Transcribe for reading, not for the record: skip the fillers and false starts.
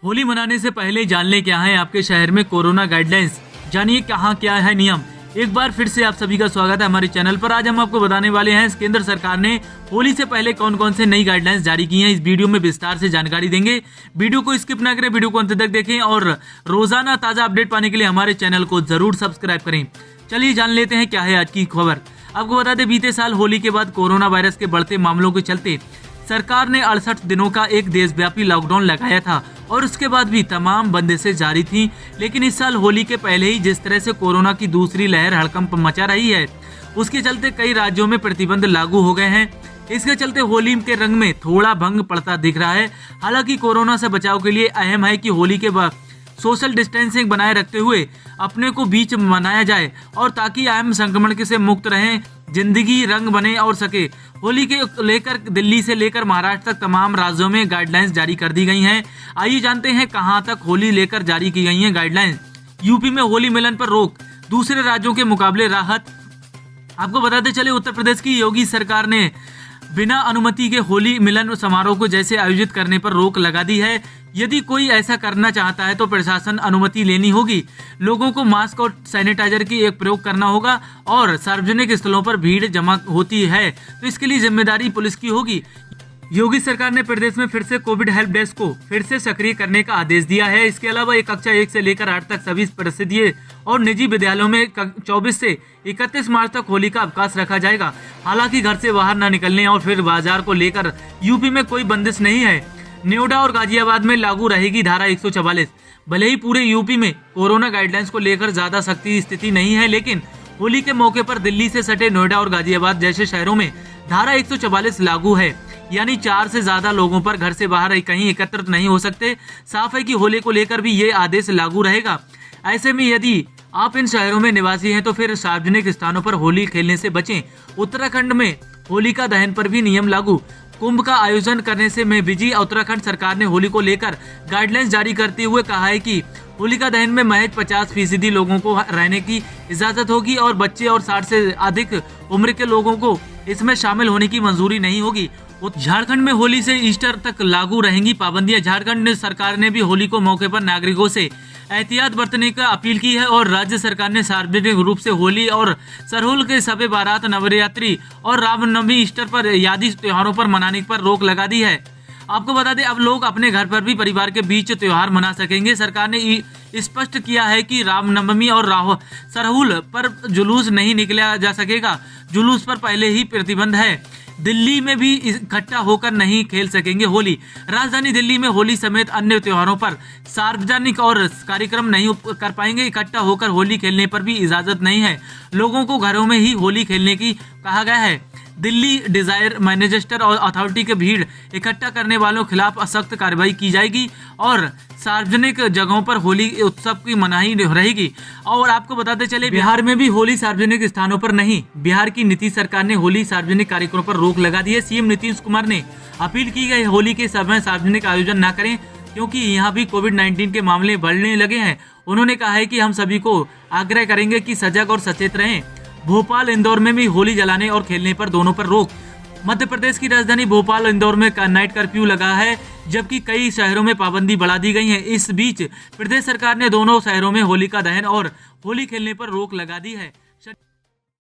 होली मनाने से पहले जान ले क्या है आपके शहर में कोरोना गाइडलाइंस, जानिए कहाँ क्या है नियम। एक बार फिर से आप सभी का स्वागत है हमारे चैनल पर। आज हम आपको बताने वाले हैं केंद्र सरकार ने होली से पहले कौन कौन से नई गाइडलाइंस जारी की हैं। इस वीडियो में विस्तार से जानकारी देंगे। वीडियो को स्किप ना करें, वीडियो को अंत तक देखें और रोजाना ताजा अपडेट पाने के लिए हमारे चैनल को जरूर सब्सक्राइब करें। चलिए जान लेते हैं क्या है आज की खबर। आपको बता दें, बीते साल होली के बाद कोरोना वायरस के बढ़ते मामलों के चलते सरकार ने 68 दिनों का एक देशव्यापी लॉकडाउन लगाया था और उसके बाद भी तमाम बंदिशें जारी थीं। लेकिन इस साल होली के पहले ही जिस तरह से कोरोना की दूसरी लहर हड़कंप मचा रही है, उसके चलते कई राज्यों में प्रतिबंध लागू हो गए हैं। इसके चलते होली के रंग में थोड़ा भंग पड़ता दिख रहा है। हालांकि कोरोना से बचाव के लिए अहम है कि होली के बाद सोशल डिस्टेंसिंग बनाए रखते हुए अपने को बीच मनाया जाए और ताकि अहम संक्रमण से मुक्त रहें, जिंदगी रंग बने और सके। होली के लेकर दिल्ली से लेकर महाराष्ट्र तक तमाम राज्यों में गाइडलाइंस जारी कर दी गई हैं। आइए जानते हैं कहां तक होली लेकर जारी की गई हैं गाइडलाइंस। यूपी में होली मिलन पर रोक, दूसरे राज्यों के मुकाबले राहत। आपको बताते चले, उत्तर प्रदेश की योगी सरकार ने बिना अनुमति के होली मिलन समारोह को जैसे आयोजित करने पर रोक लगा दी है। यदि कोई ऐसा करना चाहता है तो प्रशासन अनुमति लेनी होगी। लोगों को मास्क और सैनिटाइजर की एक प्रयोग करना होगा और सार्वजनिक स्थलों पर भीड़ जमा होती है तो इसके लिए जिम्मेदारी पुलिस की होगी। योगी सरकार ने प्रदेश में फिर से कोविड हेल्प डेस्क को फिर से सक्रिय करने का आदेश दिया है। इसके अलावा कक्षा 1 से लेकर 8 तक सभी परिषदीय और निजी विद्यालयों में 24 से 31 मार्च तक होली का अवकाश रखा जाएगा। हालांकि घर से बाहर न निकलने और फिर बाजार को लेकर यूपी में कोई बंदिश नहीं है। नोएडा और गाजियाबाद में लागू रहेगी धारा 144। भले ही पूरे यूपी में कोरोना गाइडलाइंस को लेकर ज्यादा सख्ती स्थिति नहीं है, लेकिन होली के मौके पर दिल्ली से सटे नोएडा और गाजियाबाद जैसे शहरों में धारा 144 लागू है। यानी 4 से ज्यादा लोगों पर घर से बाहर कहीं एकत्रित नहीं हो सकते। साफ है कि होली को लेकर भी ये आदेश लागू रहेगा। ऐसे में यदि आप इन शहरों में निवासी हैं तो फिर सार्वजनिक स्थानों पर होली खेलने से बचें। उत्तराखंड में होलिका दहन पर भी नियम लागू। कुंभ का आयोजन करने से में बिजी उत्तराखंड सरकार ने होली को लेकर गाइडलाइंस जारी करते हुए कहा है कि होलिका दहन में महज 50% लोगों को रहने की इजाजत होगी और बच्चे और 60 से अधिक उम्र के लोगों को इसमें शामिल होने की मंजूरी नहीं होगी। झारखंड में होली से ईस्टर तक लागू रहेंगी पाबंदियां। झारखंड सरकार ने भी होली को मौके पर नागरिकों से एहतियात बरतने का अपील की है और राज्य सरकार ने सार्वजनिक रूप से होली और सरहुल के शबे बारात, नवरात्रि और रामनवमी, ईस्टर पर यादि त्योहारों पर मनाने पर रोक लगा दी है। आपको बता दें, अब लोग अपने घर पर भी परिवार के बीच त्योहार मना सकेंगे। सरकार ने स्पष्ट किया है कि रामनवमी और सरहुल पर जुलूस नहीं निकला जा सकेगा। जुलूस पर पहले ही प्रतिबंध है। दिल्ली में भी इकट्ठा होकर नहीं खेल सकेंगे होली। राजधानी दिल्ली में होली समेत अन्य त्योहारों पर सार्वजनिक और कार्यक्रम नहीं कर पाएंगे। इकट्ठा होकर होली खेलने पर भी इजाजत नहीं है। लोगों को घरों में ही होली खेलने की कहा गया है। दिल्ली डिजायर मैनेजर और अथॉरिटी के भीड़ इकट्ठा करने वालों के खिलाफ सख्त कार्रवाई की जाएगी और सार्वजनिक जगहों पर होली उत्सव की मनाही रहेगी। और आपको बताते चले, बिहार में भी होली सार्वजनिक स्थानों पर नहीं। बिहार की नीतीश सरकार ने होली सार्वजनिक कार्यक्रमों पर रोक लगा दी है। सीएम नीतीश कुमार ने अपील की है होली के समय सार्वजनिक आयोजन न करें, क्योंकि यहाँ भी कोविड-19 के मामले बढ़ने लगे हैं। उन्होंने कहा है कि हम सभी को आग्रह करेंगे कि सजग और सचेत रहें। भोपाल, इंदौर में भी होली जलाने और खेलने पर दोनों पर रोक। मध्य प्रदेश की राजधानी भोपाल, इंदौर में नाइट कर्फ्यू लगा है, जबकि कई शहरों में पाबंदी बढ़ा दी गई है। इस बीच प्रदेश सरकार ने दोनों शहरों में होलिका दहन और होली खेलने पर रोक लगा दी है।